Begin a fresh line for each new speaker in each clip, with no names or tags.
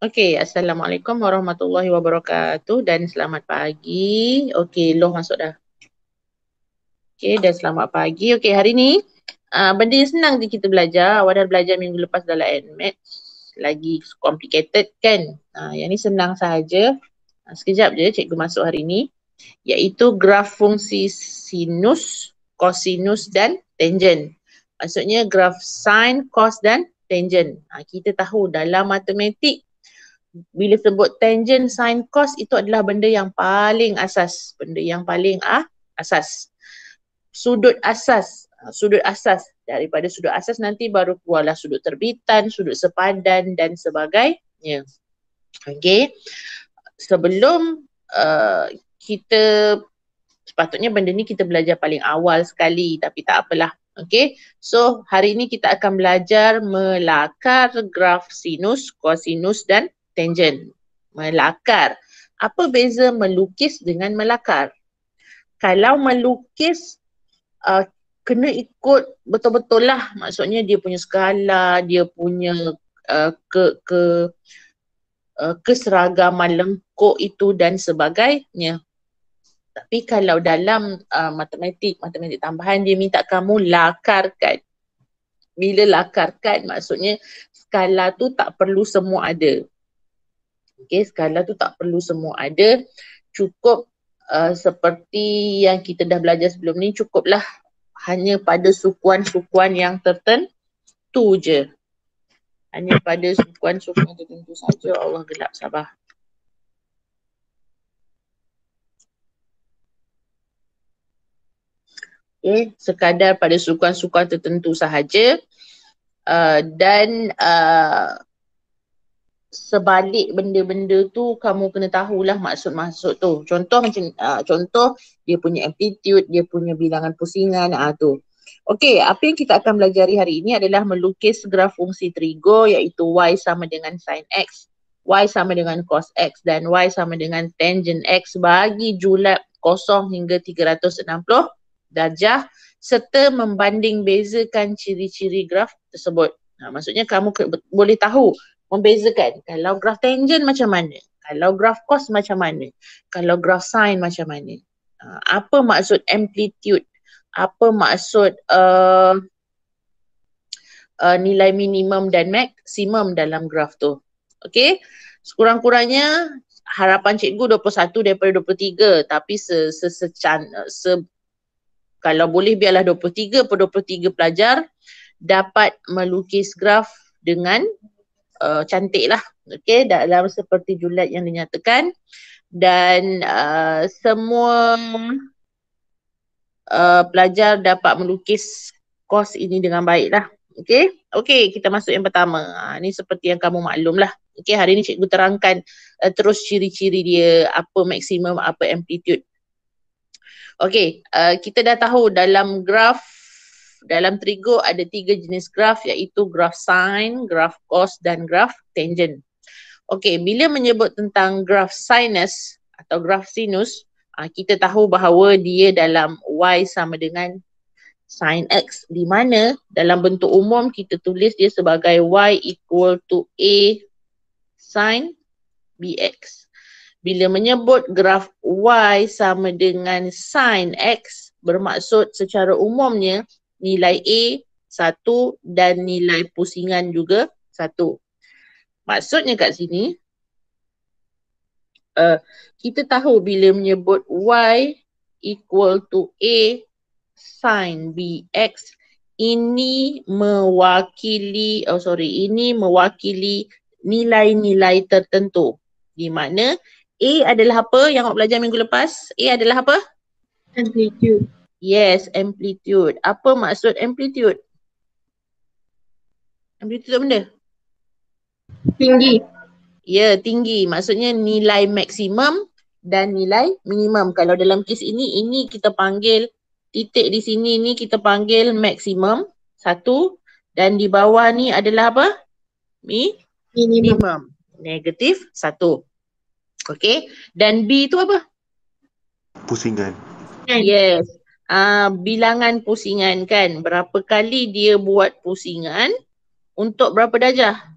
Okey, Assalamualaikum warahmatullahi wabarakatuh dan selamat pagi. Okey, Loh masuk dah. Okey, dan selamat pagi. Okey, hari ni benda yang senang je kita belajar. Awak dah belajar minggu lepas dalam Maths. Lagi complicated kan? Yang ni senang sahaja. Sekejap je cikgu masuk hari ni. Iaitu graf fungsi sinus, kosinus dan tangent. Maksudnya graf sin, cos dan tangent. Kita tahu dalam matematik bila sebut tangent, sin, cos itu adalah benda yang paling asas. Benda yang paling asas. Sudut asas. Sudut asas. Daripada sudut asas nanti baru keluarlah sudut terbitan, sudut sepadan dan sebagainya. Okey. Sebelum kita sepatutnya benda ni kita belajar paling awal sekali tapi tak apalah. Okey. So hari ni kita akan belajar melakar graf sinus, kosinus dan tangent. Melakar. Apa beza melukis dengan melakar? Kalau melukis kena ikut betul-betul lah. Maksudnya dia punya skala, dia punya keseragaman lengkuk itu dan sebagainya. Tapi kalau dalam matematik tambahan dia minta kamu lakarkan. Bila lakarkan maksudnya skala tu tak perlu semua ada. Okey, skala tu tak perlu semua ada. Cukup seperti yang kita dah belajar sebelum ni, cukuplah hanya pada sukuan-sukuan yang tertentu je. Hanya pada sukuan-sukuan tertentu saja. Allah gelap, sabar. Okay, sekadar pada sukuan-sukuan tertentu sahaja. Dan sebalik benda-benda tu kamu kena tahulah maksud-maksud tu. Contoh macam contoh dia punya amplitude, dia punya bilangan pusingan tu. Okey, apa yang kita akan belajar hari ini adalah melukis graf fungsi trigo iaitu y sama dengan sin x, y sama dengan cos x dan y sama dengan tangent x bagi julap 0 hingga 360 darjah serta membanding bezakan ciri-ciri graf tersebut. Maksudnya kamu boleh tahu membezakan kalau graf tangent macam mana, kalau graf cos macam mana, kalau graf sin macam mana. Apa maksud amplitude, apa maksud nilai minimum dan maksimum dalam graf tu. Okey, sekurang-kurangnya harapan cikgu 21 daripada 23 tapi kalau boleh biarlah 23 per 23 pelajar dapat melukis graf dengan cantik lah. Okey, dalam seperti julat yang dinyatakan dan semua pelajar dapat melukis kos ini dengan baik lah. Okey, kita masuk yang pertama. Ni seperti yang kamu maklum lah. Okey, hari ni cikgu terangkan terus ciri-ciri dia, apa maksimum, apa amplitude. Okey, kita dah tahu dalam graf, dalam trigo ada 3 jenis graf iaitu graf sin, graf cos dan graf tangent. Okey, bila menyebut tentang graf sinus atau graf sinus, kita tahu bahawa dia dalam y sama dengan sin x di mana dalam bentuk umum kita tulis dia sebagai y equal to a sin bx. Bila menyebut graf y sama dengan sin x bermaksud secara umumnya nilai a 1 dan nilai pusingan juga 1. Maksudnya kat sini kita tahu bila menyebut y equal to a sin bx ini mewakili nilai-nilai tertentu di mana a adalah apa yang awak belajar minggu lepas? A adalah apa?
Amplitude.
Yes, amplitude. Apa maksud amplitude? Amplitude apa benda?
Tinggi.
Ya, tinggi. Maksudnya nilai maksimum dan nilai minimum. Kalau dalam kes ini kita panggil titik di sini ni kita panggil maksimum 1 dan di bawah ni adalah apa? Minimum. Negatif 1. Okey. Dan B tu apa?
Pusingan.
Yes. Bilangan pusingan kan. Berapa kali dia buat pusingan untuk berapa darjah?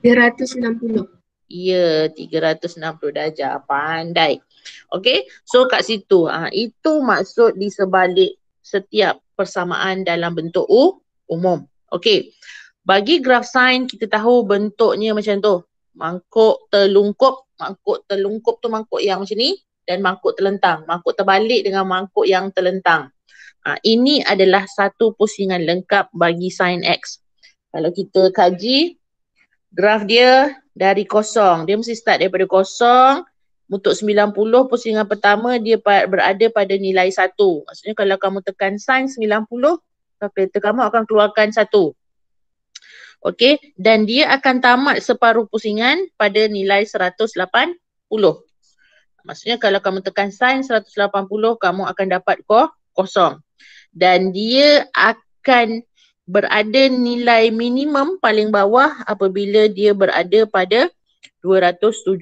360.
Ya, 360 darjah. Pandai. Okey, so kat situ itu maksud di sebalik setiap persamaan dalam bentuk umum. Okey, bagi graf sin kita tahu bentuknya macam tu. Mangkuk terlungkup tu mangkuk yang macam ni dan mangkuk terlentang. Mangkuk terbalik dengan mangkuk yang terlentang. Ini adalah satu pusingan lengkap bagi sin X. Kalau kita kaji graf dia dari kosong. Dia mesti start daripada kosong. Untuk 90 pusingan pertama dia berada pada nilai 1. Maksudnya kalau kamu tekan sin 90, kalkulator kamu akan keluarkan 1. Okey, dan dia akan tamat separuh pusingan pada nilai 180. Maksudnya kalau kamu tekan sin 180, kamu akan dapat kosong. Dan dia akan berada nilai minimum paling bawah apabila dia berada pada 270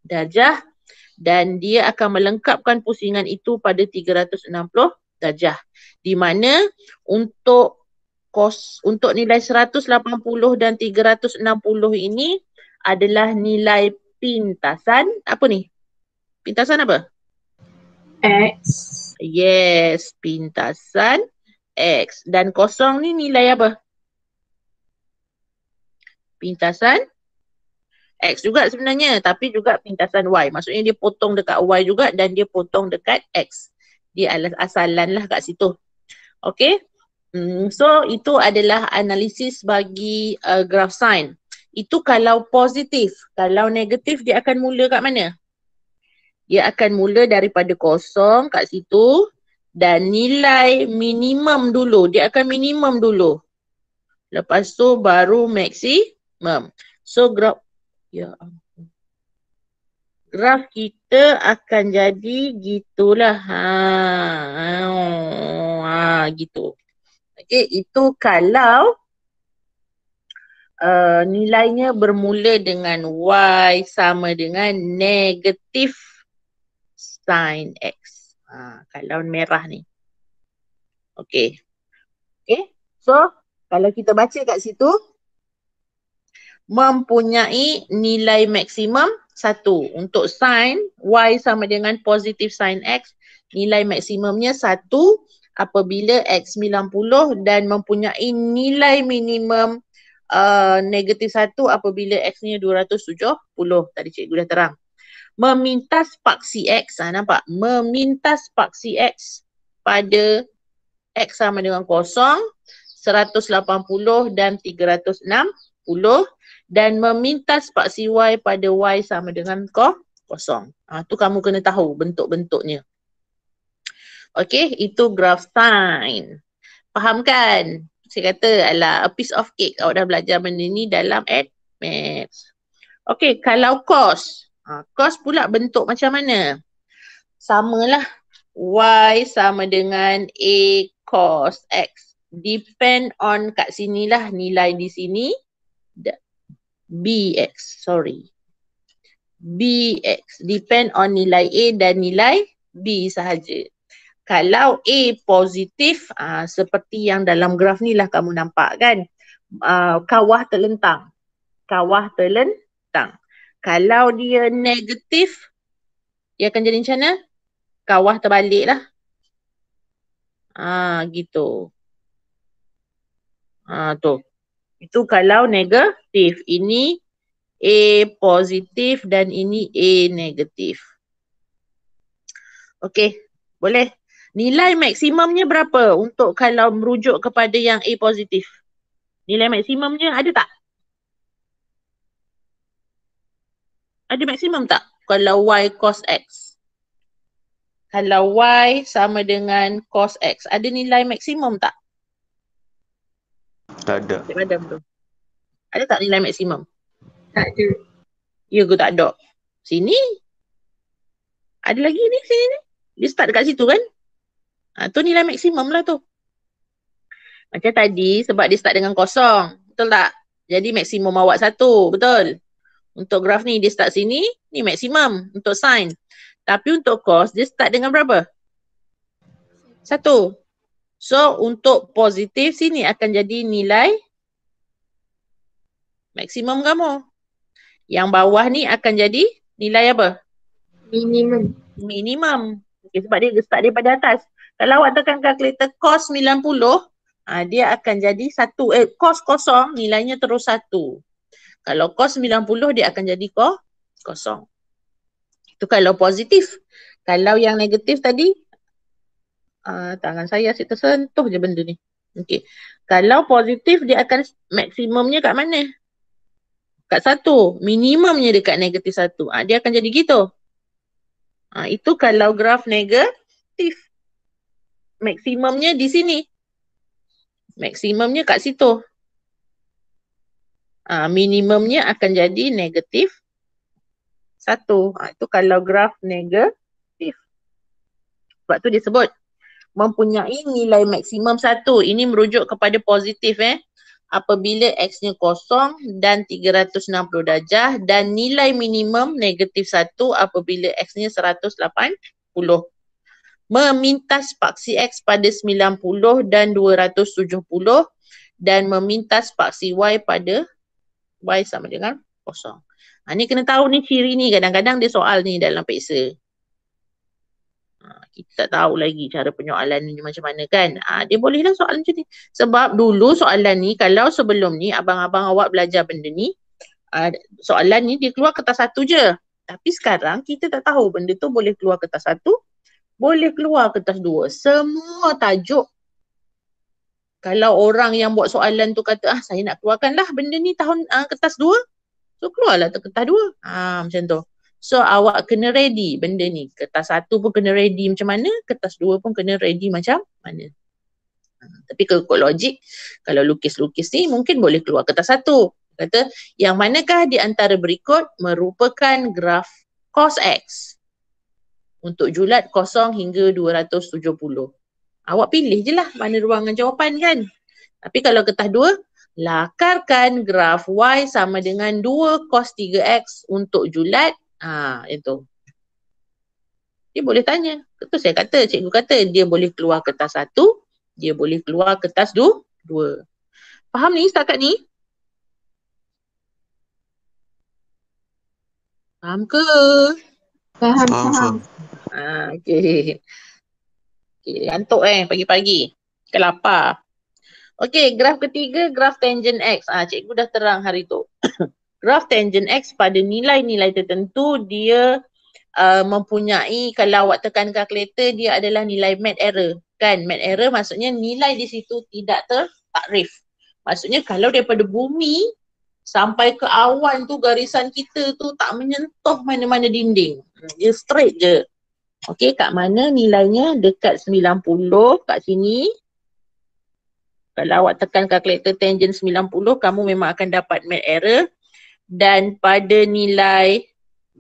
darjah dan dia akan melengkapkan pusingan itu pada 360 darjah. Di mana untuk nilai 180 dan 360 ini adalah nilai pintasan apa ni? Pintasan apa?
X.
Yes, pintasan X. Dan kosong ni nilai apa? Pintasan X juga sebenarnya, tapi juga pintasan Y. Maksudnya dia potong dekat Y juga dan dia potong dekat X. Dia asalan lah kat situ. Okay. So itu adalah analisis bagi graf sin. Itu kalau positif. Kalau negatif dia akan mula kat mana? Dia akan mula daripada kosong kat situ. Dan nilai minimum dulu. Dia akan minimum dulu. Lepas tu baru maksimum. So graf kita akan jadi gitulah. Gitu. Okay, itu kalau nilainya bermula dengan Y sama dengan negatif sin X. Kalau merah ni. Okay. Okay. So, kalau kita baca kat situ, mempunyai nilai maksimum 1. Untuk sin Y sama dengan positif sin X, nilai maksimumnya 1 apabila X 90 dan mempunyai nilai minimum negatif 1 apabila X-nya 270. Tadi cikgu dah terang. Memintas paksi X, nampak? Memintas paksi X pada X sama dengan kosong, 180 dan 360 dan memintas paksi Y pada Y sama dengan kosong. Tu kamu kena tahu bentuk-bentuknya. Okey, itu graf sin. Faham kan? Saya kata alah a piece of cake. Awak dah belajar benda ni dalam maths. Okey, kalau cos. Cos pula bentuk macam mana? Samalah. Y sama dengan A cos X. Depend on kat sinilah nilai di sini. BX, sorry. BX. Depend on nilai A dan nilai B sahaja. Kalau A positif, seperti yang dalam graf ni lah kamu nampak kan. Kawah terlentang. Kawah terlentang. Kalau dia negatif, dia akan jadi macam mana? Kawah terbalik lah. Gitu. Tu. Itu kalau negatif. Ini A positif dan ini A negatif. Okey, boleh. Nilai maksimumnya berapa untuk kalau merujuk kepada yang A positif? Nilai maksimumnya ada tak? Ada maksimum tak? Kalau Y cos X. Kalau Y sama dengan cos X. Ada nilai maksimum tak?
Tak ada.
Cik Madam tu. Ada tak nilai maksimum?
Tak ada.
Ya ke tak ada? Sini. Ada lagi ni sini ni. Dia start dekat situ kan? Tu nilai maksimum lah tu. Macam tadi sebab dia start dengan kosong. Betul tak? Jadi maksimum awak 1. Betul? Untuk graf ni dia start sini. Ni maksimum untuk sin. Tapi untuk cos dia start dengan berapa? 1. So untuk positif sini akan jadi nilai Maksimum kamu. Yang bawah ni akan jadi nilai apa?
Minimum.
Minimum. Okay, sebab dia start daripada atas. Kalau awak tekan kalkulator cos 90, dia akan jadi cos kosong nilainya terus 1. Kalau cos 90 dia akan jadi kosong. Itu kalau positif. Kalau yang negatif tadi, tangan saya asyik tersentuh je benda ni. Okey. Kalau positif dia akan maksimumnya kat mana? Kat 1. Minimumnya dekat negatif 1. Dia akan jadi gitu. Itu kalau graf negatif. Maksimumnya di sini. Maksimumnya kat situ. Minimumnya akan jadi negatif 1. Itu kalau graf negatif. Sebab tu dia sebut mempunyai nilai maksimum 1. Ini merujuk kepada positif apabila X-nya kosong dan 360 darjah dan nilai minimum negatif 1 apabila X-nya 180. Memintas paksi X pada 90 dan 270 dan memintas paksi Y pada Y sama dengan kosong. Ni kena tahu ni ciri ni, kadang-kadang dia soal ni dalam peksa. Kita tak tahu lagi cara penyoalan ni macam mana kan. Dia bolehlah soalan macam ni. Sebab dulu soalan ni, kalau sebelum ni abang-abang awak belajar benda ni, soalan ni dia keluar kertas 1 je. Tapi sekarang kita tak tahu benda tu boleh keluar kertas 1, boleh keluar kertas 2. Semua tajuk. Kalau orang yang buat soalan tu kata, saya nak keluarkanlah benda ni tahun kertas 2. So keluarlah kertas 2. Macam tu. So awak kena ready benda ni. Kertas 1 pun kena ready macam mana, kertas 2 pun kena ready macam mana. Tapi kalau logik, kalau lukis-lukis ni mungkin boleh keluar kertas 1. Kata, yang manakah di antara berikut merupakan graf cos X untuk julat 0 hingga 270. Awak pilih je lah mana ruangan jawapan kan. Tapi kalau kertas 2, lakarkan graf Y sama dengan 2 cos 3X untuk julat. Itu. Dia boleh tanya. Itu saya kata, cikgu kata dia boleh keluar kertas 1, dia boleh keluar kertas 2. Faham ni setakat ni? Faham ke?
Faham.
Okey. Gantuk pagi-pagi. Kelapar. Okey, graf ketiga, graf tangent X. Cikgu dah terang hari tu. Graf tangent X pada nilai-nilai tertentu dia mempunyai, kalau awak tekan kalkulator, dia adalah nilai mat error. Kan, mat error maksudnya nilai di situ tidak tertakrif. Maksudnya kalau daripada bumi sampai ke awan tu garisan kita tu tak menyentuh mana-mana dinding. Dia straight je. Okey, kat mana nilainya? Dekat 90 kat sini. Kalau awak tekan kalkulator tangent 90, kamu memang akan dapat mat error. Dan pada nilai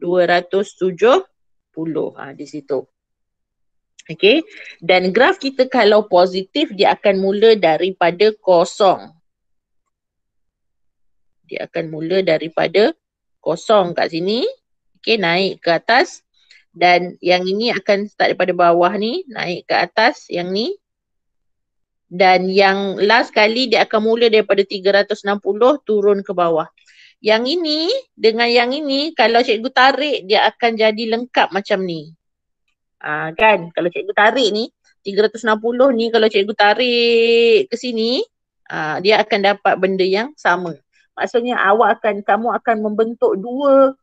270, di situ. Okey. Dan graf kita kalau positif, dia akan mula daripada kosong. Dia akan mula daripada kosong kat sini. Okey, naik ke atas. Dan yang ini akan start daripada bawah ni, naik ke atas yang ni. Dan yang last kali dia akan mula daripada 360 turun ke bawah. Yang ini dengan yang ini kalau cikgu tarik dia akan jadi lengkap macam ni. Kan kalau cikgu tarik ni 360 ni kalau cikgu tarik ke sini dia akan dapat benda yang sama. Maksudnya kamu akan membentuk dua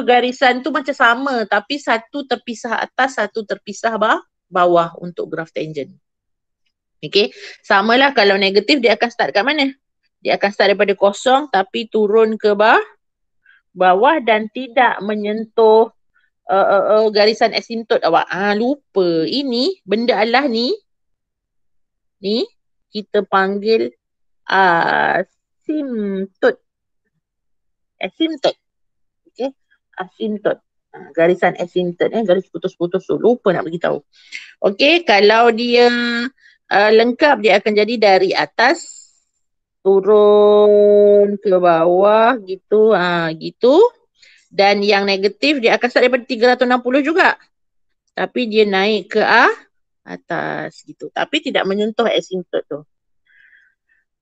garisan tu macam sama tapi satu terpisah atas, satu terpisah bawah untuk graf tangent. Okey, samalah kalau negatif dia akan start kat mana? Dia akan start daripada kosong tapi turun ke bawah dan tidak menyentuh garisan asymptot awak. Lupa. Ini benda Allah ni kita panggil asymptot. Asymptot. Okey, asymptot. Garisan asymptot garis putus-putus tu. Lupa nak beritahu. Okey, kalau dia lengkap dia akan jadi dari atas turun ke bawah gitu, gitu. Dan yang negatif dia akan start daripada 360 juga. Tapi dia naik ke atas gitu. Tapi tidak menyentuh asymptot tu.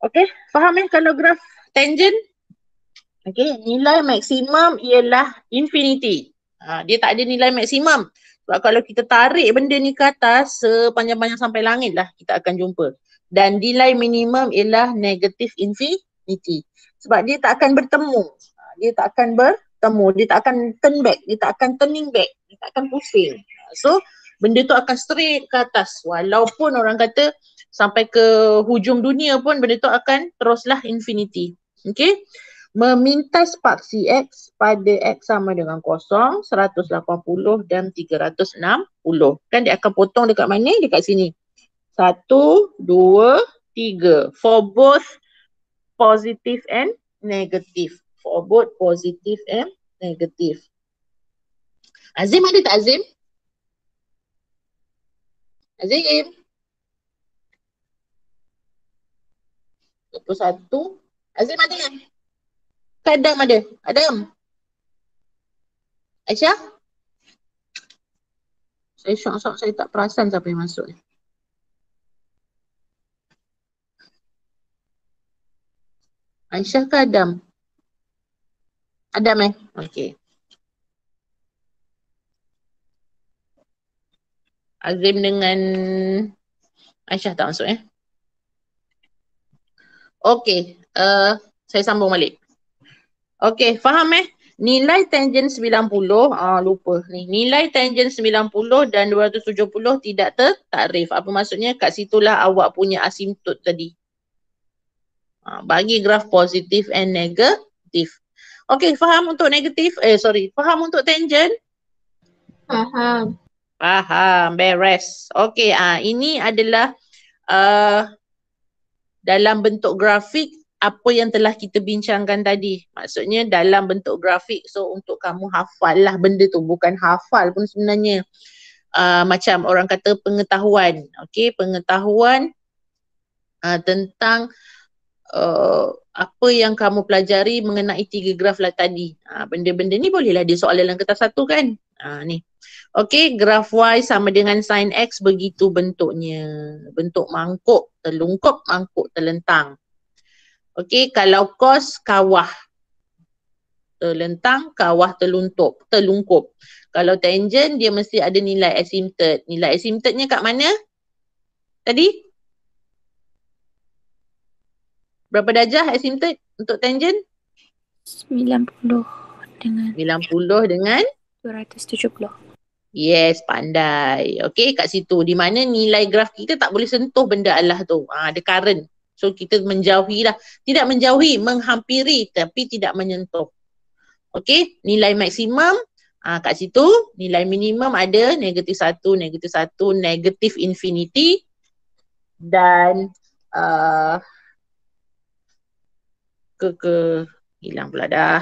Okey, faham kalau graf tangent? Okey, nilai maksimum ialah infinity. Dia tak ada nilai maksimum. Sebab kalau kita tarik benda ni ke atas, sepanjang-panjang sampai langit lah kita akan jumpa. Dan nilai minimum ialah negative infinity. Sebab dia tak akan bertemu. Dia tak akan bertemu. Dia tak akan turn back. Dia tak akan turning back. Dia tak akan pusing. So, benda tu akan straight ke atas. Walaupun orang kata sampai ke hujung dunia pun benda tu akan teruslah infinity. Okay. Memintas paksi X pada X sama dengan 0, 180 dan 360. Kan dia akan potong dekat mana? Dekat sini. 1, 2, 3. For both positive and negative. For both positive and negative. Azim ada tak Azim? Azim? 21. Azim ada? Kadam ada? Adam? Aisyah? Saya syok-syok, saya tak perasan siapa yang masuk ni. Aisyah ke Adam? Adam Okey. Azim dengan Aisyah tak masuk Okey. Saya sambung balik. Okey, faham Nilai tangen 90, lupa ni. Nilai tangen 90 dan 270 tidak tertakrif. Apa maksudnya? Kat situlah awak punya asymptot tadi. Bagi graf positif and negatif. Okey, faham untuk negatif? Faham untuk tangen?
Faham.
Faham, beres. Okey, ini adalah dalam bentuk grafik apa yang telah kita bincangkan tadi. Maksudnya dalam bentuk grafik. So untuk kamu hafal lah benda tu. Bukan hafal pun sebenarnya. Macam orang kata pengetahuan. Okey, pengetahuan tentang apa yang kamu pelajari mengenai 3 graf lah tadi. Benda-benda ni bolehlah dia soalan dalam kertas 1 kan. Ni. Okey, graf Y sama dengan sin X begitu bentuknya. Bentuk mangkuk, terlungkup, mangkuk, terlentang. Okey, kalau cos kawah terlentang, kawah terlungkup. Kalau tangent dia mesti ada nilai asymptot. Nilai asymptotnya kat mana? Tadi? Berapa darjah asymptot untuk tangent?
90 dengan 270.
Yes, pandai. Okey, kat situ. Di mana nilai graf kita tak boleh sentuh benda Allah tu. Ada current. So kita menjauhi lah. Tidak menjauhi, menghampiri tapi tidak menyentuh. Okey, nilai maksimum kat situ. Nilai minimum ada negatif 1, negatif infinity. Dan hilang pula dah.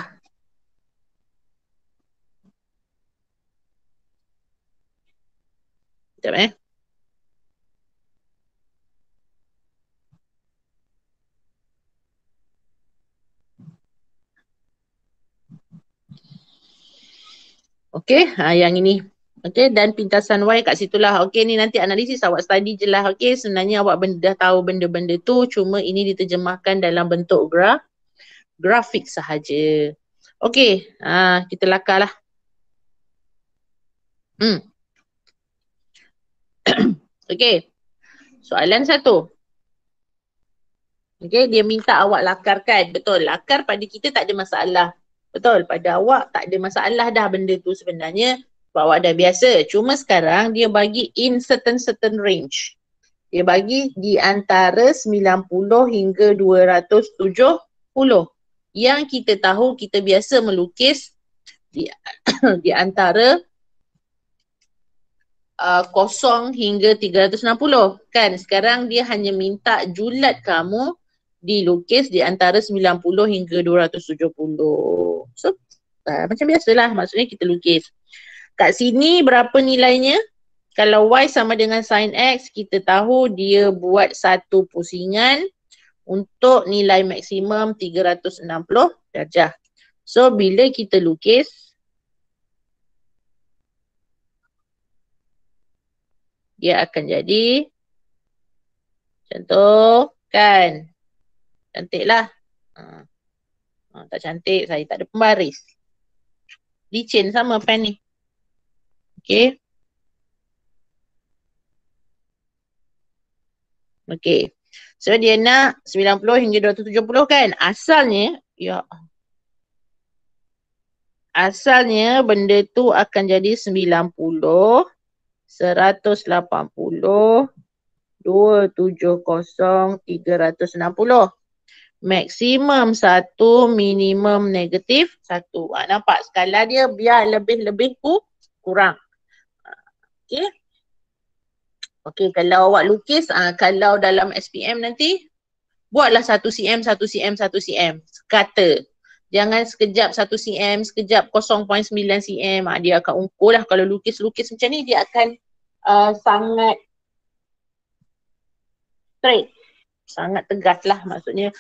Sekejap Okey, yang ini. Okey, dan pintasan Y kat situlah. Okey, ni nanti analisis awak study je lah. Okey, sebenarnya awak dah tahu benda-benda tu. Cuma ini diterjemahkan dalam bentuk grafik sahaja. Okey, kita lakar lah. Okey, soalan 1. Okey, dia minta awak lakarkan. Betul, lakar pada kita tak ada masalah. Betul, pada awak tak ada masalah dah benda tu sebenarnya. Sebab awak dah biasa. Cuma sekarang dia bagi in certain range. Dia bagi di antara 90 hingga 270. Yang kita tahu kita biasa melukis di antara 0 hingga 360. Kan sekarang dia hanya minta julat kamu dilukis di antara 90 hingga 270. So macam biasalah, maksudnya kita lukis. Kat sini berapa nilainya? Kalau Y sama dengan sin X, kita tahu dia buat satu pusingan untuk nilai maksimum 360 darjah. So bila kita lukis, dia akan jadi macam tu kan. Cantik lah. Tak cantik, saya tak ada pembaris. Licin sama pen ni. Okay. Okay. So dia nak 90 hingga 270 kan? Asalnya benda tu akan jadi 90, 180, 270, 360. Maksimum 1, minimum negatif 1. Nampak skala dia biar lebih-lebih kurang. Okay. Okay, kalau awak lukis, kalau dalam SPM nanti, buatlah 1 cm, 1 cm, 1 cm. Sekata. Jangan sekejap 1 cm, sekejap 0.9 cm. Dia akan ukur lah. Kalau lukis-lukis macam ni, dia akan sangat straight. Sangat tegas lah maksudnya.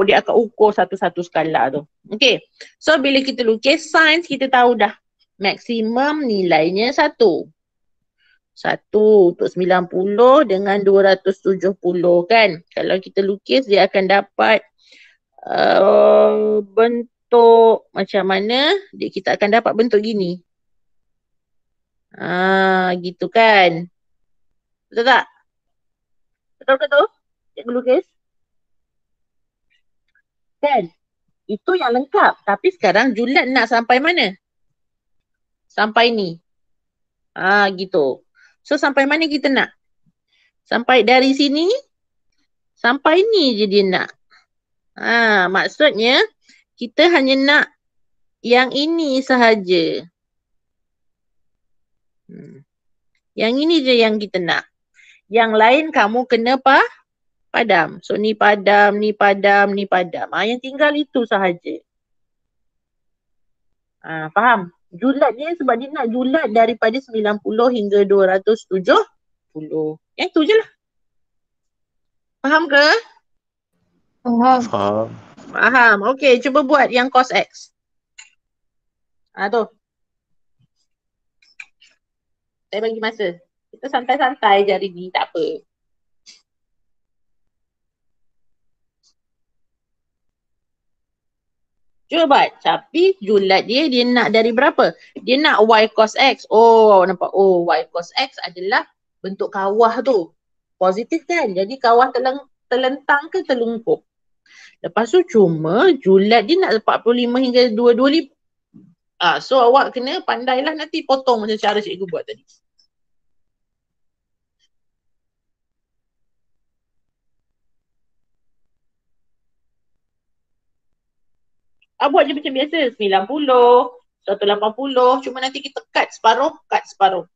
Dia akan ukur satu-satu skala tu. Okay. So, bila kita lukis sains, kita tahu dah. Maksimum nilainya 1. 1 untuk 90 dengan 270 kan. Kalau kita lukis, dia akan dapat bentuk macam mana. Kita akan dapat bentuk gini. Gitu kan. Betul tak? Betul ke tu? Cikgu lukis? Kan? Itu yang lengkap. Tapi sekarang Julat nak sampai mana? Sampai ni. Gitu. So sampai mana kita nak? Sampai dari sini, sampai ni je dia nak. Maksudnya, kita hanya nak yang ini sahaja. Yang ini je yang kita nak. Yang lain kamu kena padam. So ni padam, ni padam, ni padam. Yang tinggal itu sahaja. Faham? Julat dia sebab dia nak julat daripada 90 hingga 270. Yang tu je lah. Faham ke?
Faham.
Faham. Okey, cuba buat yang cos X. Tu. Saya bagi masa. Kita santai-santai je hari ni, tak apa. Cuba buat. Tapi julat dia nak dari berapa? Dia nak Y cos X. Nampak. Y cos X adalah bentuk kawah tu. Positif kan? Jadi kawah terlentang ke terlungkup. Lepas tu cuma julat dia nak 45 hingga 225. So awak kena pandailah nanti potong macam cara cikgu buat tadi. Buat je macam biasa. 90, 180. Cuma nanti kita cut separuh.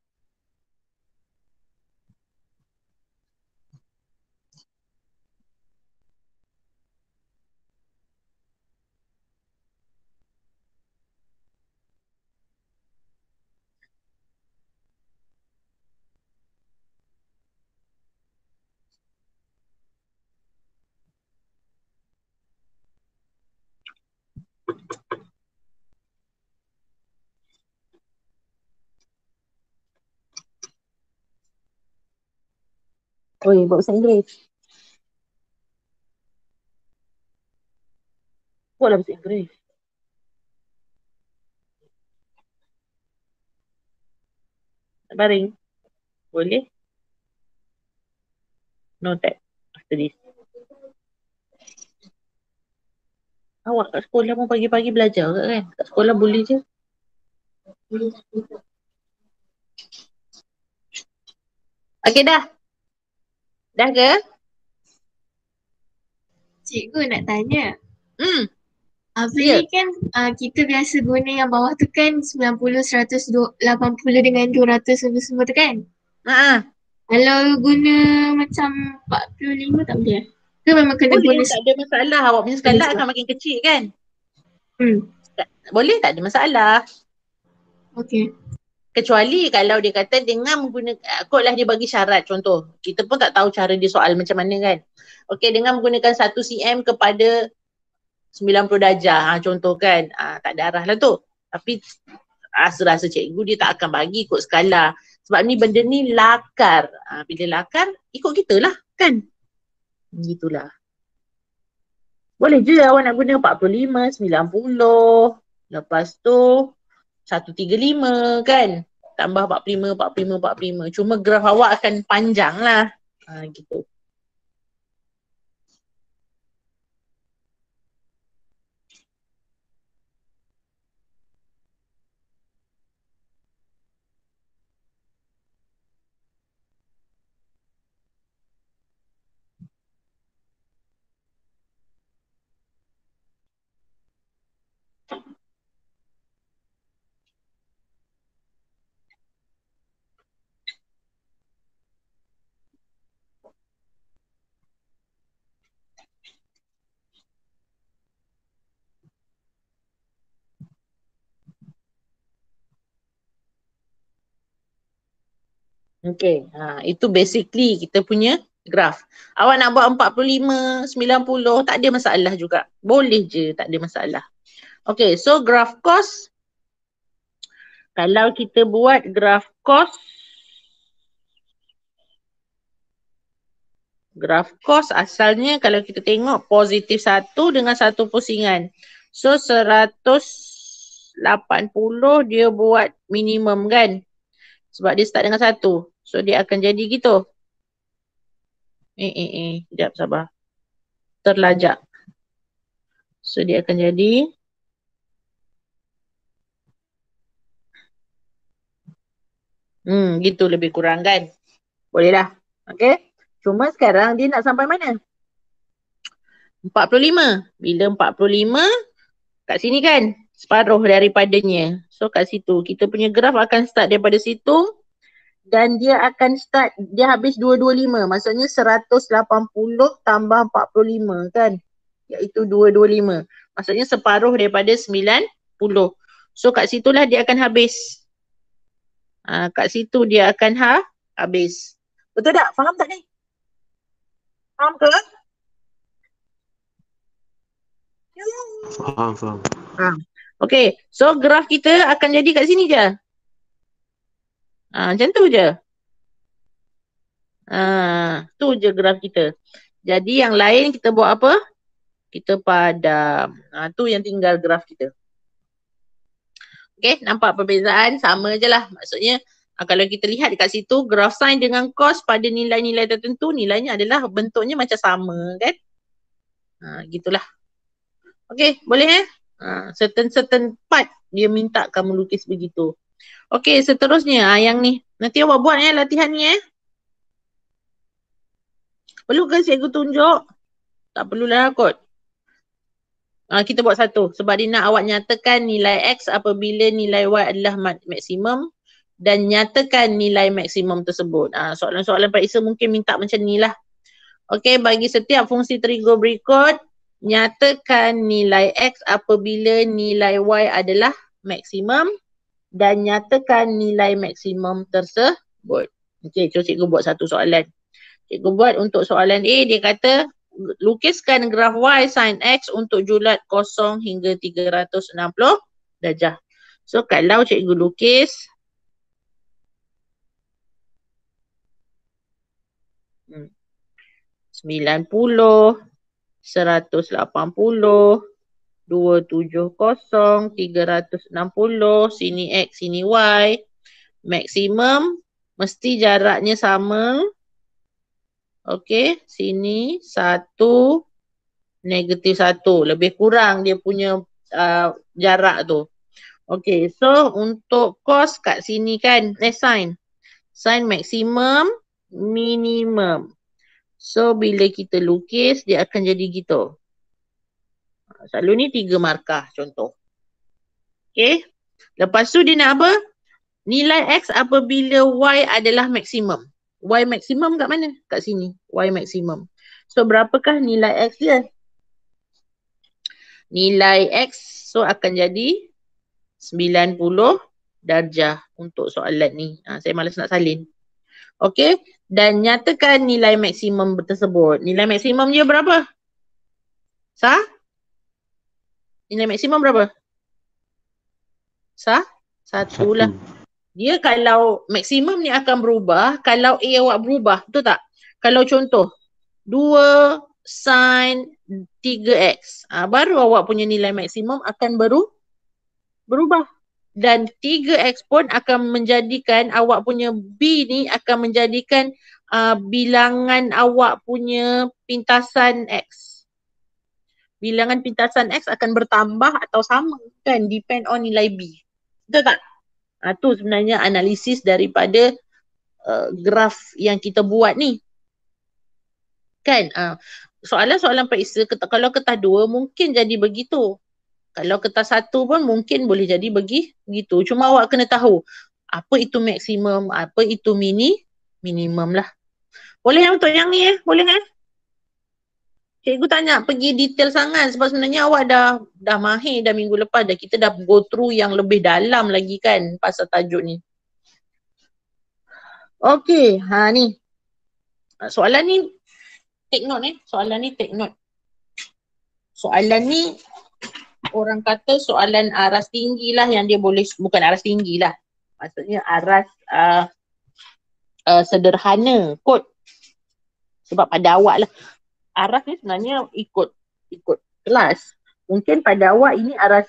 Buat bahasa Inggeris. Buatlah bahasa Inggeris. Baring. Boleh? No tap. After this. Awak kat sekolah pun pagi-pagi belajar ke kan? Kat sekolah boleh je. Okey dah. Dah ke?
Cikgu nak tanya.
Ya.
Ni kan kita biasa guna yang bawah tu kan 90, 180 dengan 200 semua tu kan? Kalau guna macam 45 tak boleh? Ke memang kena
Boleh,
guna?
tak ada masalah. Awak punya skala akan makin kecil kan? Boleh, tak ada masalah.
Okey.
Kecuali kalau dia kata dengan menggunakan, kotlah dia bagi syarat contoh. Kita pun tak tahu cara dia soal macam mana kan. Okey, dengan menggunakan 1 cm kepada 90 darjah. Contoh kan. Tak ada arah lah tu. Tapi rasa cikgu dia tak akan bagi ikut skala. Sebab ni benda ni lakar. Bila lakar, ikut kita lah kan. Gitulah. Boleh je awak nak guna 45, 90. Lepas tu 135 kan. Tambah 45, 45, 45. Cuma graf awak akan panjang lah. Gitu. Okay, itu basically kita punya graf. Awak nak buat 45, 90, tak ada masalah juga. Boleh je, tak ada masalah. Okay, so graf cost. Kalau kita buat graf cost. Graf cost asalnya kalau kita tengok positif 1 dengan 1 pusingan. So 180 dia buat minimum kan. Sebab dia start dengan 1. So dia akan jadi gitu. Sekejap sabar. Terlajak. So dia akan jadi gitu lebih kurang kan. Boleh lah. Okay. Cuma sekarang dia nak sampai mana? 45. Bila 45 kat sini kan separuh daripadanya. So kat situ kita punya graf akan start daripada situ. Dan dia akan start, dia habis 225. Maksudnya 180 tambah 45 kan. Iaitu 225. Maksudnya separuh daripada 90. So kat situlah dia akan habis. Kat situ dia akan habis. Betul tak? Faham tak ni? Faham ke?
Faham.
Okay. So graf kita akan jadi kat sini je. Macam tu je. Tu je graf kita. Jadi yang lain kita buat apa? Kita padam. Tu yang tinggal graf kita. Okay, nampak perbezaan? Sama je lah. Maksudnya kalau kita lihat dekat situ, graf sin dengan cos pada nilai-nilai tertentu, nilainya adalah bentuknya macam sama kan? Gitulah. Okay, boleh certain part dia minta kamu lukis begitu. Okay, seterusnya yang ni. Nanti awak buat latihan ni Perlu ke cikgu tunjuk? Tak perlulah kot. Kita buat satu. Sebab dia nak awak nyatakan nilai X apabila nilai Y adalah maksimum. Dan nyatakan nilai maksimum tersebut. Soalan-soalan periksa mungkin minta macam ni lah. Okay, bagi setiap fungsi trigo berikut. Nyatakan nilai X apabila nilai Y adalah maksimum. Dan nyatakan nilai maksimum tersebut. Okay, so cikgu buat satu soalan. Cikgu buat untuk soalan A, dia kata lukiskan graf Y sin X untuk julat 0 hingga 360 darjah. So kalau cikgu lukis 90, 180, 270, 360, sini X, sini Y. Maksimum mesti jaraknya sama. Okey, sini 1, -1. Lebih kurang dia punya jarak tu. Okey, so untuk cos kat sini kan, sin. Sin maksimum, minimum. So bila kita lukis, dia akan jadi gitu. Selalu ni 3 markah contoh. Okey, lepas tu dia nak apa? Nilai X apabila Y adalah maksimum. Y maksimum kat mana? Kat sini. Y maksimum. So berapakah nilai X dia? Nilai X so akan jadi 90 darjah untuk soalan ni. Saya malas nak salin. Okey. Dan nyatakan nilai maksimum tersebut. Nilai maksimum dia berapa? Sah? Nilai maksimum berapa? Sah? 1 lah. Dia kalau maksimum ni akan berubah kalau A awak berubah, betul tak? Kalau contoh 2 sin 3x. Baru awak punya nilai maksimum akan berubah. Dan 3x pun akan menjadikan awak punya B ni akan menjadikan bilangan awak punya pintasan X. Bilangan pintasan X akan bertambah atau sama kan, depend on nilai B. Betul tak? Tu sebenarnya analisis daripada graf yang kita buat ni. Kan? Soalan-soalan periksa kalau ketah 2 mungkin jadi begitu. Kalau ketah 1 pun mungkin boleh jadi begitu. Cuma awak kena tahu apa itu maksimum, apa itu minimum lah. Boleh untuk yang ni Boleh Cikgu tanya pergi detail sangat sebab sebenarnya awak dah mahir dah minggu lepas dah. Kita dah go through yang lebih dalam lagi kan pasal tajuk ni. Okey, ni. Soalan ni take note Soalan ni take note. Soalan ni orang kata soalan aras tinggi lah yang dia boleh, bukan aras tinggi lah. Maksudnya aras sederhana kot. Sebab pada awak lah. Aras ni sebenarnya ikut kelas. Mungkin pada awak ini aras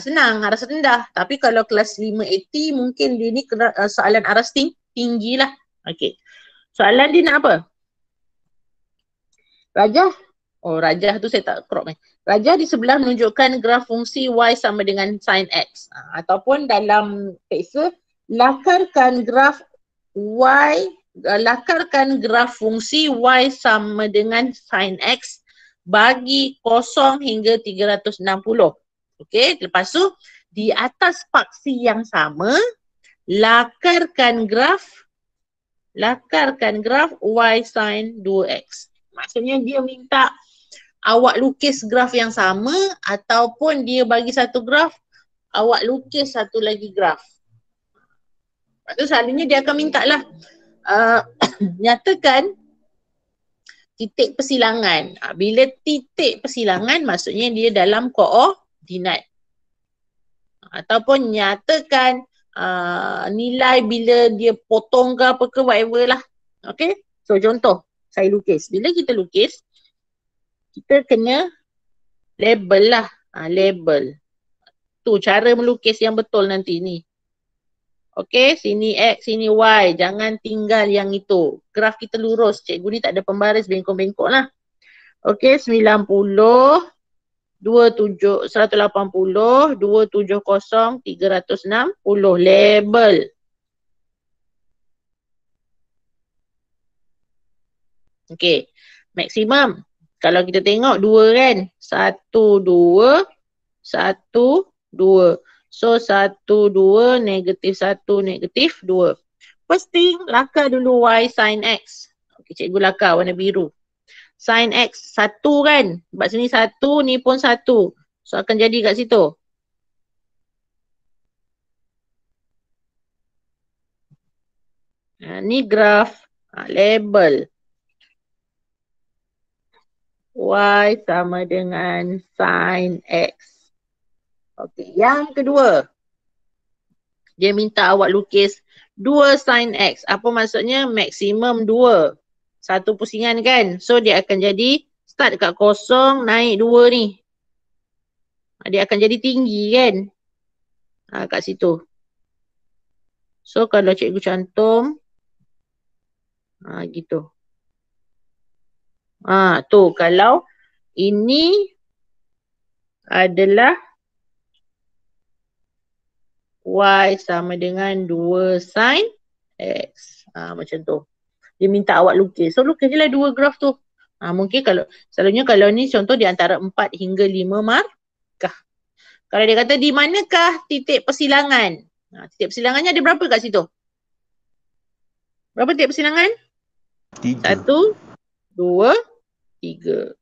senang, aras rendah. Tapi kalau kelas 580 mungkin dia ni soalan aras tinggi lah. Okey. Soalan dia nak apa? Rajah. Rajah tu saya tak crop Rajah di sebelah menunjukkan graf fungsi Y sama dengan sin X. Ataupun dalam peksa, lakarkan graf fungsi Y sama dengan sin X bagi 0 hingga 360. Okey, lepas tu di atas paksi yang sama, lakarkan graf Y sin 2X. Maksudnya dia minta awak lukis graf yang sama ataupun dia bagi satu graf, awak lukis satu lagi graf. Lepas tu selalunya dia akan minta lah nyatakan titik persilangan. Bila titik persilangan maksudnya dia dalam koordinat. Ataupun nyatakan nilai bila dia potong ke apa ke whatever lah. Okay. So contoh saya lukis. Bila kita lukis, kita kena label lah. Label. Tu cara melukis yang betul nanti ni. Okey, sini X, sini Y. Jangan tinggal yang itu. Graf kita lurus. Cikgu ni tak ada pembaris bengkok-bengkok lah. Okey, 90, 180, 270, 360. Label. Okey, maksimum. Kalau kita tengok 2 kan. 1, 2, 1, 2. So 1, 2, negatif 1, negatif 2. First thing, lakar dulu Y sin X. Okey, cikgu lakar warna biru. Sin X 1 kan. Sebab sini 1, ni pun 1. So akan jadi kat situ. Ni graf. Label. Y sama dengan sin X. Okey, yang kedua. Dia minta awak lukis 2 sin X. Apa maksudnya? Maksimum 2. Satu pusingan kan? So dia akan jadi start kat 0, naik 2 ni. Dia akan jadi tinggi kan? Kat situ. So kalau cikgu cantum. Gitu. Tu kalau ini adalah Y sama dengan 2 sin X. Macam tu. Dia minta awak lukis. So lukis je lah 2 graf tu. Mungkin selalunya kalau ni contoh di antara 4 hingga 5 markah. Kalau dia kata di manakah titik persilangan? Titik persilangannya ada berapa kat situ? Berapa titik persilangan?
3.
1, 2, 3.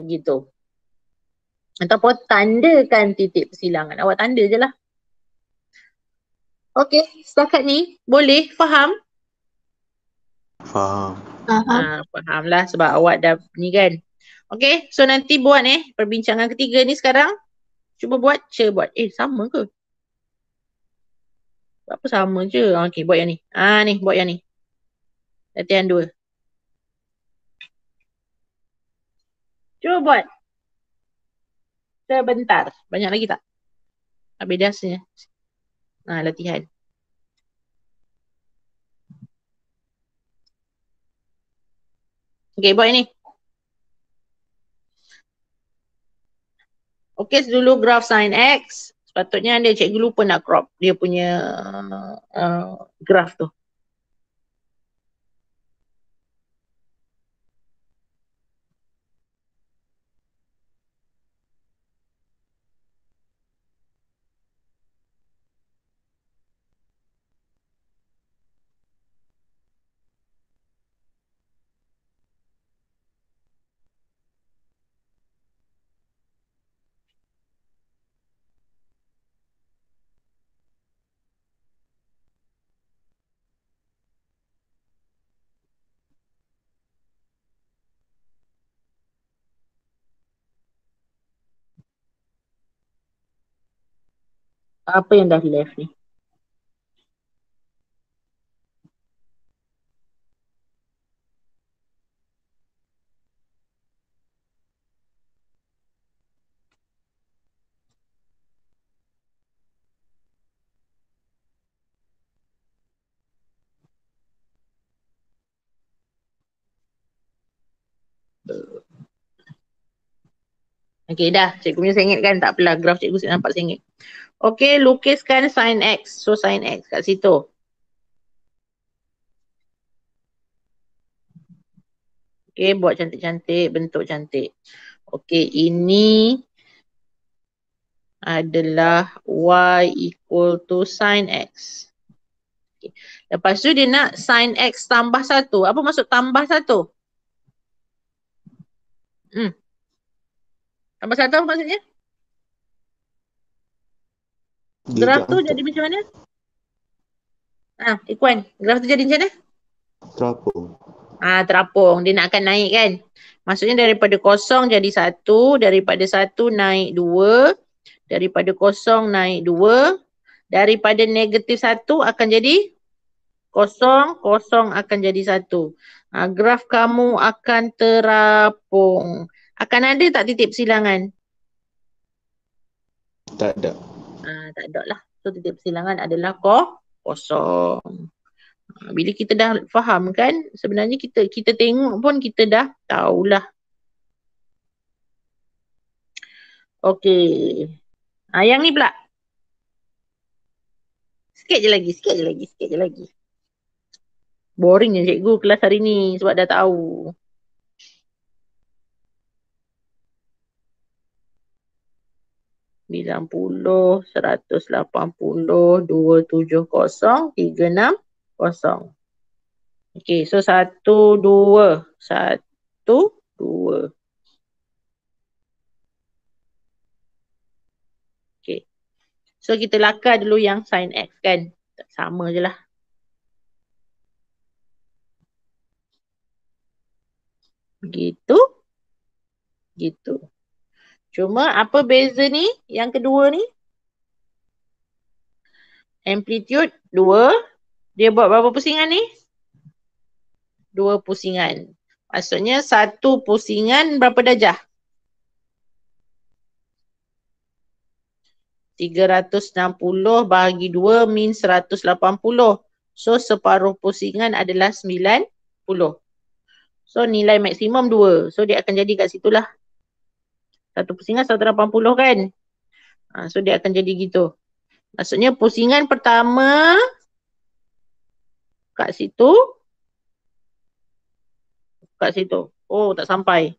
Gitu. Ataupun tandakan titik persilangan. Awak tanda je lah. Okey, setakat ni boleh faham?
Faham.
Faham lah sebab awak dah ni kan. Okey, so nanti buat perbincangan ketiga ni sekarang. Cuba buat, buat. Sama ke? Apa sama je? Okey, buat yang ni. Ni, buat yang ni. Latihan 2. Cuba buat. Sebentar. Banyak lagi tak? Habis dasnya. Latihan. Okay, buat ini. Okay, dulu graf sin X. Sepatutnya dia cikgu lupa nak crop dia punya graf tu. Apa yang dah left ni? Okay, dah. Cikgu punya sengit kan? Tak apalah. Graf cikgu nampak sengit. Okay, lukiskan sin X. So, sin X kat situ. Okay, buat cantik-cantik. Bentuk cantik. Okay, ini adalah Y equal to sin X. Okay. Lepas tu dia nak sin X tambah 1. Apa maksud tambah 1? Tambah 1 apa maksudnya? Graf tu jadi macam mana? Ikuan. Graf tu jadi macam mana?
Terapung.
Terapung. Dia nak akan naik kan? Maksudnya daripada kosong jadi 1. Daripada 1 naik 2. Daripada kosong naik 2. Daripada negatif 1 akan jadi kosong. Kosong akan jadi 1. Graf kamu akan terapung. Akan ada tak titik persilangan?
Tak ada.
Tak ada lah. So titik persilangan adalah kosong. Bila kita dah faham kan, sebenarnya kita tengok pun kita dah tahulah. Okey. Yang ni pula. Sikit je lagi. Boring je cikgu kelas hari ni sebab dah tahu. Sembilan puluh, 180, 270, 360. Okay, so 1, 2. 1, 2. Okay. So kita lakar dulu yang sin X kan. Sama je lah. Gitu. Cuma apa beza ni? Yang kedua ni? Amplitude 2. Dia buat berapa pusingan ni? 2 pusingan. Maksudnya 1 pusingan berapa darjah? 360 bahagi 2 min 180. So separuh pusingan adalah 90. So nilai maksimum 2. So dia akan jadi kat situlah. 1 pusingan 180 kan? So dia akan jadi gitu. Maksudnya pusingan pertama kat situ. Oh, tak sampai.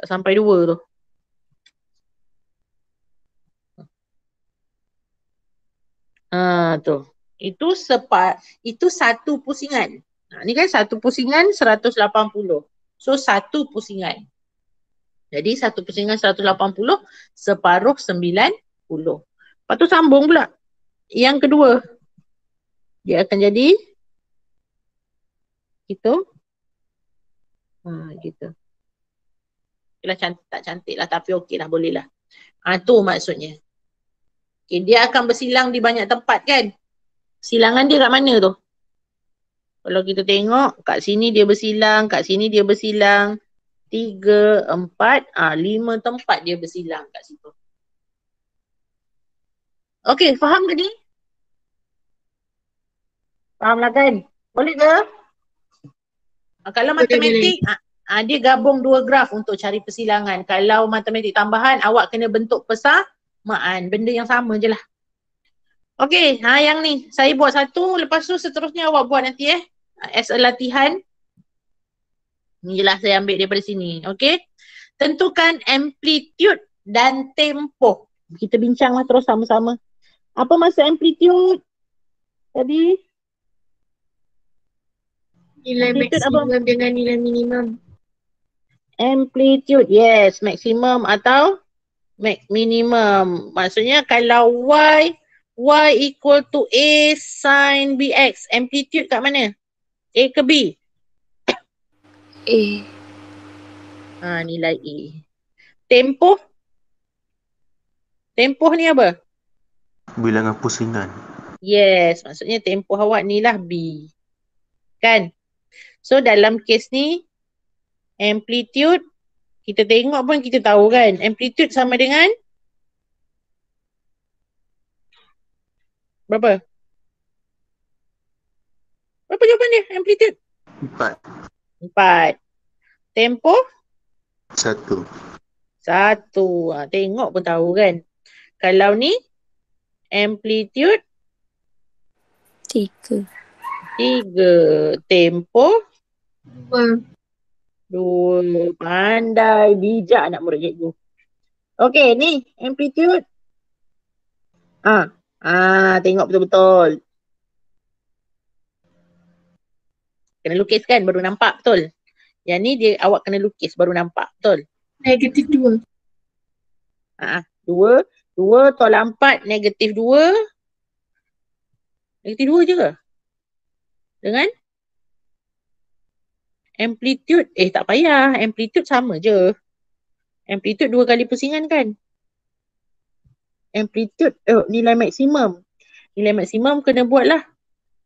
Tak sampai 2 tu. Tu. Itu 1 pusingan. Ni kan 1 pusingan 180. So 1 pusingan. Jadi 1 pusingan 180 separuh 90. Lepas tu sambung pula. Yang kedua. Dia akan jadi gitu. Gitu. Okeylah, tak cantik lah tapi okeylah, boleh lah. Tu maksudnya. Okay, dia akan bersilang di banyak tempat kan? Silangan dia kat mana tu? Kalau kita tengok kat sini dia bersilang, kat sini dia bersilang. 3, 4, 5 tempat dia bersilang kat situ. Okey, faham ke ni? Faham lah kan? Boleh ke? Kalau matematik, dia gabung dua graf untuk cari persilangan. Kalau matematik tambahan, awak kena bentuk persamaan. Benda yang sama je lah. Okey, yang ni. Saya buat satu, lepas tu seterusnya awak buat nanti as a latihan. Ni je lah saya ambil daripada sini. Okey. Tentukan amplitude dan tempoh. Kita bincanglah terus sama-sama. Apa maksud amplitude tadi?
Nilai maksimum dengan nilai minimum.
Amplitude, yes. Maksimum atau minimum. Maksudnya kalau y equal to A sin BX. Amplitude kat mana? A ke B?
A.
Nilai A. Tempoh? Tempoh ni apa?
Bilangan pusingan.
Yes, maksudnya tempoh awak ni lah B. Kan? So dalam kes ni, amplitude, kita tengok pun kita tahu kan. Amplitude sama dengan berapa? Berapa jawapan dia? Amplitude? 4. Tempoh?
1.
Tengok pun tahu kan. Kalau ni, amplitude?
3.
Tempoh? 2. Pandai, bijak anak murid cikgu. Okey, ni amplitude. Tengok betul-betul. Kena lukis kan baru nampak betul. Yang ni dia awak kena lukis baru nampak betul.
Negatif 2.
2 tolak 4 negatif 2. Negatif 2 je ke? Dengan amplitude, tak payah. Amplitude sama je. Amplitude 2 kali pusingan kan? Amplitude, nilai maksimum. Nilai maksimum kena buat lah.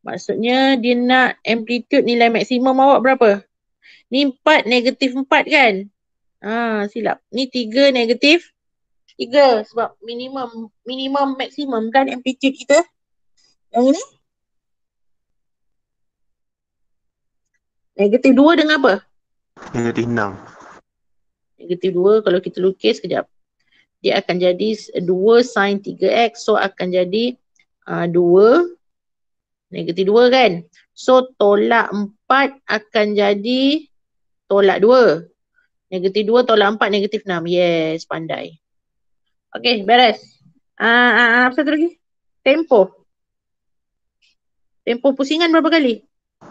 Maksudnya dia nak amplitude nilai maksimum awak berapa? Ni 4 negatif 4 kan? Silap. Ni 3 negatif 3 sebab minimum maksimum kan amplitude kita. Yang ini? Negatif 2 dengan apa?
Negatif 6.
Negatif 2 kalau kita lukis kejap. Dia akan jadi 2 sin 3x. So akan jadi 2 negatif 2 kan. So tolak 4 akan jadi tolak 2. Negatif 2 tolak 4 negatif 6. Yes, pandai. Okey, beres. Apa satu lagi? Tempoh. Tempoh pusingan berapa kali?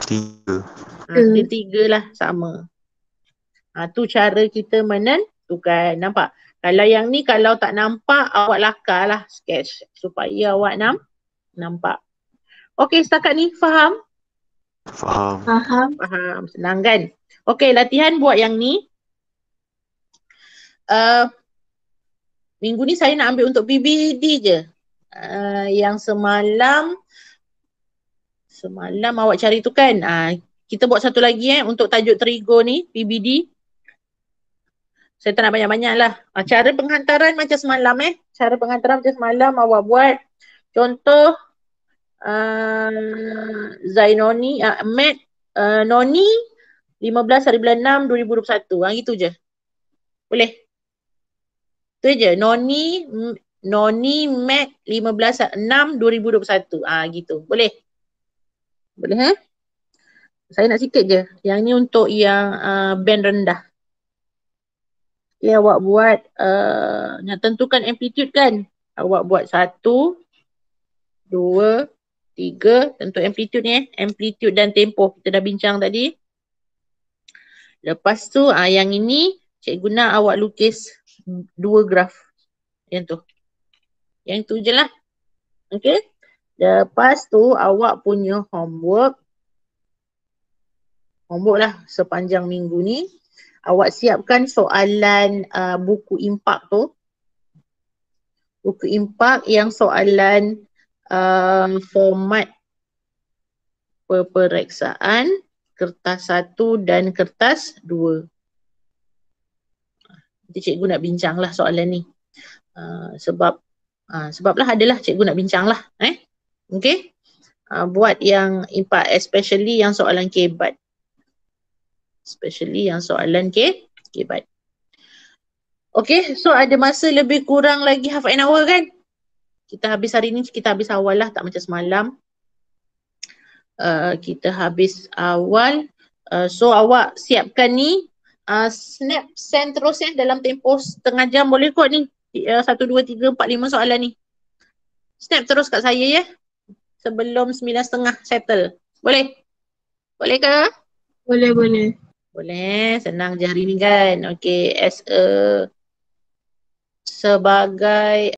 3.
3 lah, sama. Tu cara kita menentukan. Nampak? Kalau yang ni kalau tak nampak, awak lakarlah sketch supaya awak nampak. Okey, setakat ni faham?
Faham.
Senang kan? Okey, latihan buat yang ni. Minggu ni saya nak ambil untuk PBD je. Yang semalam awak cari tu kan. Kita buat satu lagi untuk tajuk Trigo ni, PBD. Saya tak nak banyak-banyak lah. Cara penghantaran macam semalam Cara penghantaran macam semalam awak buat. Contoh Zainoni, Matt Noni 15 hari bulan 6 2021. Gitu je. Boleh? Tu je. Noni Matt 15 6 2021. Gitu. Boleh? Boleh Saya nak sikit je. Yang ni untuk yang band rendah. Okay, awak buat nak tentukan amplitude kan. Awak buat 1, 2, 3. Tentu amplitude ni amplitude dan tempoh. Kita dah bincang tadi. Lepas tu yang ini cikgu nak awak lukis 2 graf. Yang tu. Yang tu je lah. Okay. Lepas tu awak punya homework lah sepanjang minggu ni. Awak siapkan soalan buku impak tu. Buku impak yang soalan format peperiksaan kertas 1 dan kertas 2. Nanti cikgu nak bincang lah soalan ni. Sebablah adalah cikgu nak bincang lah. Okay. Buat yang IMPA, especially yang soalan kebat. Kebat. Okay, so ada masa lebih kurang lagi half an hour kan? Kita habis hari ni, kita habis awal lah, tak macam semalam. Kita habis awal. So awak siapkan ni, snap send terus dalam tempoh setengah jam, boleh kot ni. 1, 2, 3, 4, 5 soalan ni. Snap terus kat saya ya. Sebelum 9.30 settle. Boleh? Boleh ke?
Boleh.
Boleh, senang je hari ni kan. Okay, sebagai